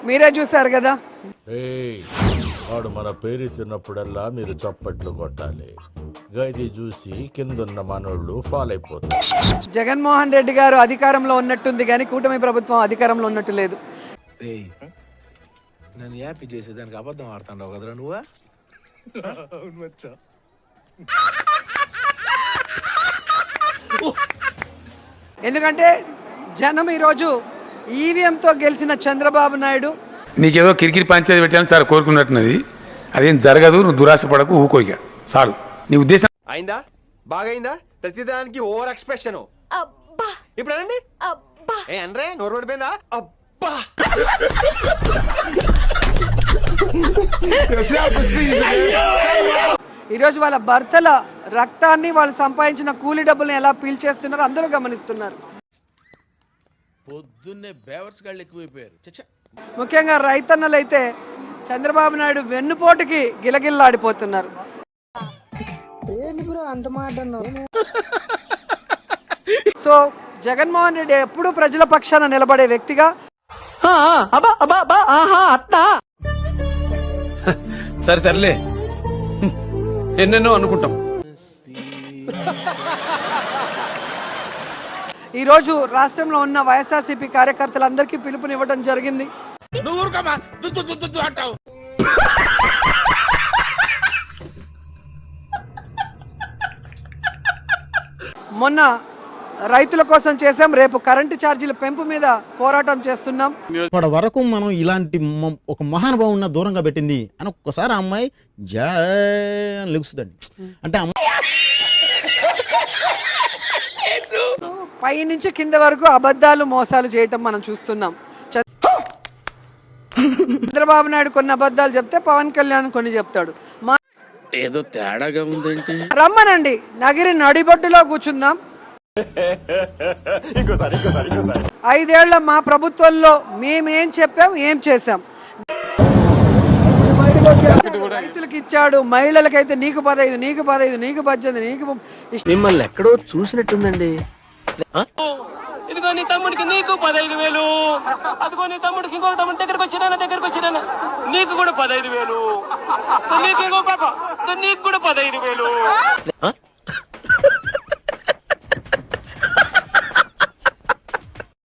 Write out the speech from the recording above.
మీరే చూశారు కదా. వాడు మన పేరు తిన్నప్పుడల్లా మీరు చప్పట్లు కొట్టాలి. గది చూసి కిందున్న మనోళ్ళు ఫాల్ అయిపోతారు. జగన్మోహన్ రెడ్డి గారు అధికారంలో ఉన్నట్టుంది కానీ కూటమి ప్రభుత్వం అధికారంలో ఉన్నట్టు లేదు. నన్ను హ్యాపీ చేసేదానికి అబద్ధం ఆడుతున్నావు కదరా నువ్వు. ఎందుకంటే జనం ఈరోజు ఈవీఎంతో గెలిచిన చంద్రబాబు నాయుడు. నీకేదో కిరికిరి పంచాయతీ పెట్టాలని సార్ కోరుకున్నట్టున్నది. అదేం జరగదు, నువ్వు దురాశ పడకు, ఊకోయిక చాలు. నీ ఉద్దేశం అయిందా? బాగైందా? ప్రతిదానికి ఓవర్ ఎక్స్ప్రెషన్. ఇప్పుడు అనండి. ఏ అనరే, నోరు పడిపోయిందా? అబ్బా. ఈరోజు వాళ్ళ భర్తల రక్తాన్ని, వాళ్ళు సంపాదించిన కూలీ డబ్బుల్ని ఎలా పీల్చేస్తున్నారో అందరూ గమనిస్తున్నారు. పొద్దున్నే బేవర్స్ గాళ్ళు ఎక్కువైపోయారు. ముఖ్యంగా రైతన్నలు అయితే చంద్రబాబు నాయుడు వెన్నుపోటుకి గిలగిల్లాడిపోతున్నారు. సో జగన్మోహన్ రెడ్డి ఎప్పుడూ ప్రజల పక్షాన నిలబడే వ్యక్తిగా సరే తరలే, ఎన్నెన్నో అనుకుంటాం. ఈ రోజు రాష్ట్రంలో ఉన్న వైఎస్ఆర్సీపీ కార్యకర్తలందరికీ పిలుపునివ్వడం జరిగింది. మొన్న రైతుల కోసం చేసాం, రేపు కరెంటు ఛార్జీల పెంపు మీద పోరాటం చేస్తున్నాం. ఇప్పటి వరకు మనం ఇలాంటి ఒక మహానుభావున్న దూరంగా పెట్టింది అని ఒక్కసారి ఆ అమ్మాయి జయ లెగుస్తుందండి. అంటే పై నుంచి కింద వరకు అబద్ధాలు మోసాలు చేయటం మనం చూస్తున్నాం. చంద్రబాబు నాయుడు కొన్ని అబద్ధాలు చెప్తే పవన్ కళ్యాణ్ కొన్ని చెప్తాడు. ఏదో తేడాగా ఉందేంటి? రమ్మనండి, నగిరి నడిబొడ్డులో కూర్చుందాం. 5 ఏళ్ల మా ప్రభుత్వంలో మేమేం చెప్పాం, ఏం చేశాం. రైతులకు ఇచ్చాడు, మహిళలకైతే నీకు 15, నీకు 15, నీకు 18, నీకు. మిమ్మల్ని ఎక్కడో చూసినట్టుందండి. ఇదిగో నీ తమ్ముడికి నీకు 15,000, అదిగో నీ తమ్ముడికి ఇంకొక తమ్ముడి దగ్గరకు వచ్చినా నీకు కూడా 15,000, నీకు ఇంకో పాప నీకు కూడా 15,000.